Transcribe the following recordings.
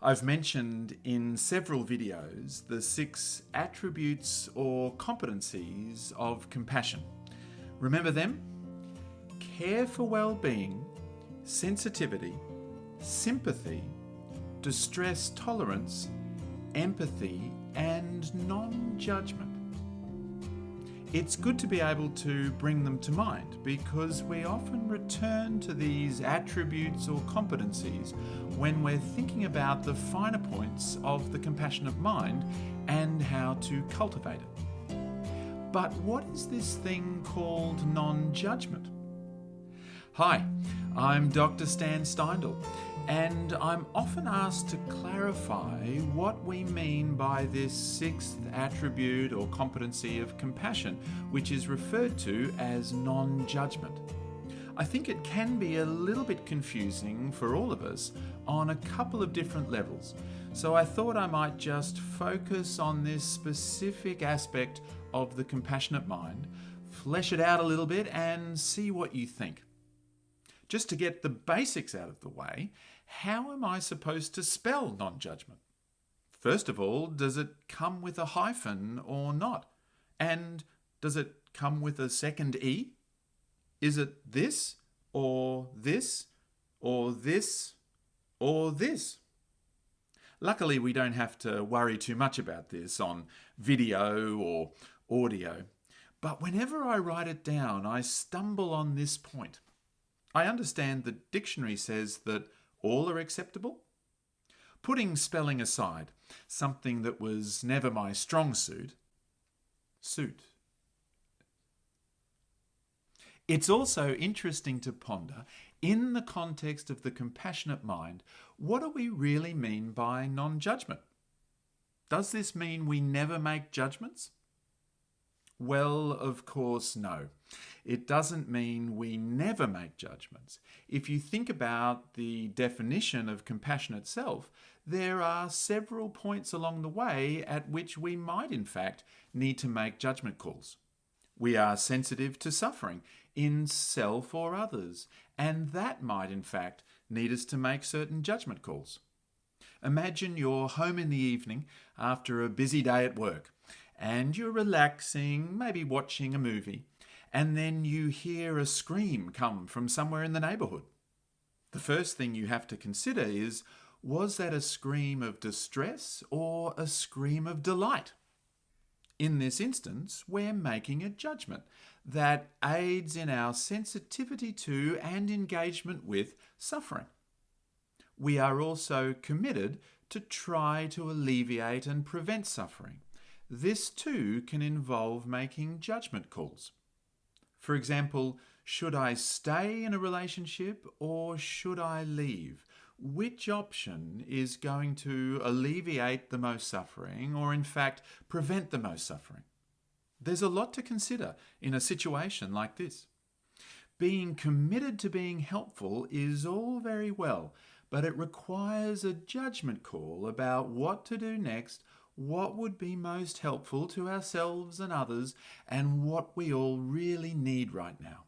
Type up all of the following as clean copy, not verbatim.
I've mentioned in several videos the 6 attributes or competencies of compassion. Remember them? Care for well-being, sensitivity, sympathy, distress tolerance, empathy, and non-judgement. It's good to be able to bring them to mind because we often return to these attributes or competencies when we're thinking about the finer points of the compassionate mind and how to cultivate it. But what is this thing called non-judgement? Hi, I'm Dr. Stan Steindl, and I'm often asked to clarify what we mean by this 6th attribute or competency of compassion, which is referred to as non-judgement. I think it can be a little bit confusing for all of us on a couple of different levels, so I thought I might just focus on this specific aspect of the compassionate mind, flesh it out a little bit, and see what you think. Just to get the basics out of the way, how am I supposed to spell non-judgement? First of all, does it come with a hyphen or not? And does it come with a second E? Is it this, or this, or this, or this? Luckily, we don't have to worry too much about this on video or audio. But whenever I write it down, I stumble on this point. I understand the dictionary says that all are acceptable. Putting spelling aside, something that was never my strong suit. It's also interesting to ponder, in the context of the compassionate mind, what do we really mean by non-judgement? Does this mean we never make judgments? Well, of course, no. It doesn't mean we never make judgments. If you think about the definition of compassion itself, there are several points along the way at which we might, in fact, need to make judgment calls. We are sensitive to suffering in self or others, and that might, in fact, need us to make certain judgment calls. Imagine you're home in the evening after a busy day at work, and you're relaxing, maybe watching a movie, and then you hear a scream come from somewhere in the neighbourhood. The first thing you have to consider is, was that a scream of distress or a scream of delight? In this instance, we're making a judgment that aids in our sensitivity to and engagement with suffering. We are also committed to try to alleviate and prevent suffering. This too can involve making judgment calls. For example, should I stay in a relationship or should I leave? Which option is going to alleviate the most suffering or in fact prevent the most suffering? There's a lot to consider in a situation like this. Being committed to being helpful is all very well, but it requires a judgment call about what to do next, what would be most helpful to ourselves and others, and what we all really need right now.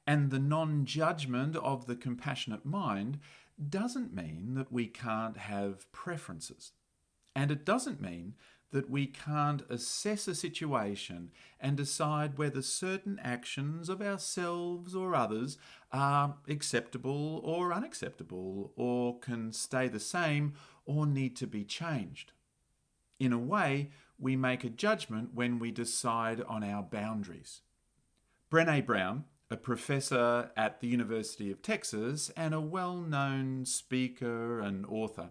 And the non-judgment of the compassionate mind doesn't mean that we can't have preferences. And it doesn't mean that we can't assess a situation and decide whether certain actions of ourselves or others are acceptable or unacceptable, or can stay the same or need to be changed. In a way, we make a judgment when we decide on our boundaries. Brené Brown, a professor at the University of Texas and a well-known speaker and author,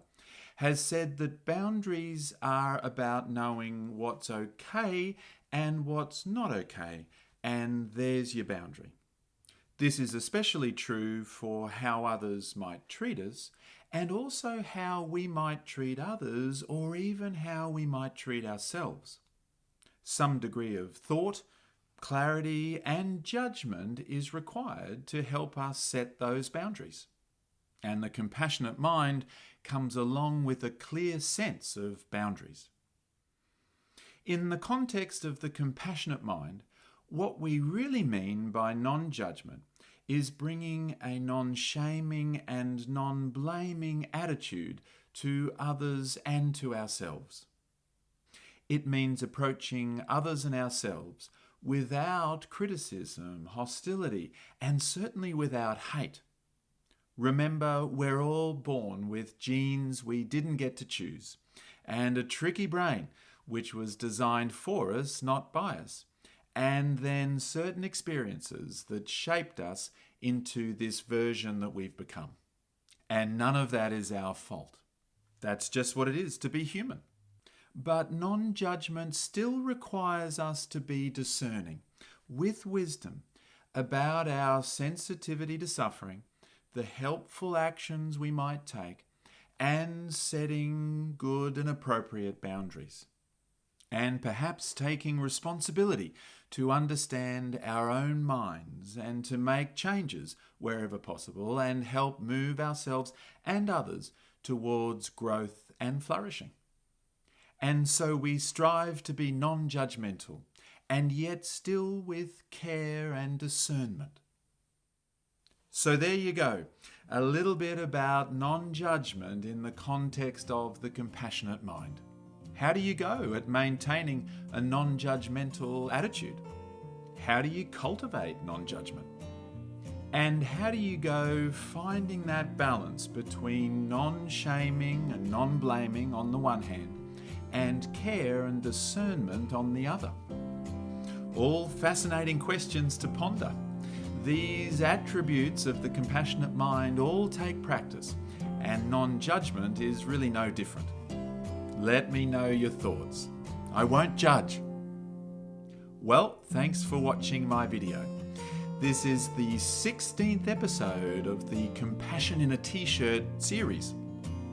has said that boundaries are about knowing what's okay and what's not okay, and there's your boundary. This is especially true for how others might treat us, and also how we might treat others, or even how we might treat ourselves. Some degree of thought, clarity, and judgment is required to help us set those boundaries. And the compassionate mind comes along with a clear sense of boundaries. In the context of the compassionate mind, what we really mean by non-judgment is bringing a non-shaming and non-blaming attitude to others and to ourselves. It means approaching others and ourselves without criticism, hostility, and certainly without hate. Remember, we're all born with genes we didn't get to choose, and a tricky brain which was designed for us, not by us, and then certain experiences that shaped us into this version that we've become. And none of that is our fault. That's just what it is to be human. But non-judgment still requires us to be discerning, with wisdom, about our sensitivity to suffering, the helpful actions we might take, and setting good and appropriate boundaries. And perhaps taking responsibility to understand our own minds and to make changes wherever possible and help move ourselves and others towards growth and flourishing. And so we strive to be non-judgmental and yet still with care and discernment. So there you go, a little bit about non-judgment in the context of the compassionate mind. How do you go at maintaining a non-judgmental attitude? How do you cultivate non-judgment? And how do you go finding that balance between non-shaming and non-blaming on the one hand and care and discernment on the other? All fascinating questions to ponder. These attributes of the compassionate mind all take practice, and non-judgment is really no different. Let me know your thoughts. I won't judge. Well, thanks for watching my video. This is the 16th episode of the Compassion in a T-shirt series.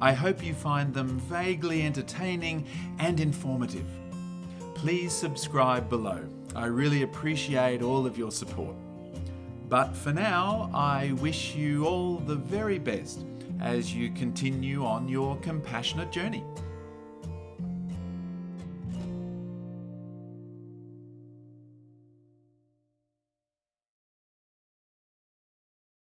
I hope you find them vaguely entertaining and informative. Please subscribe below. I really appreciate all of your support. But for now, I wish you all the very best as you continue on your compassionate journey.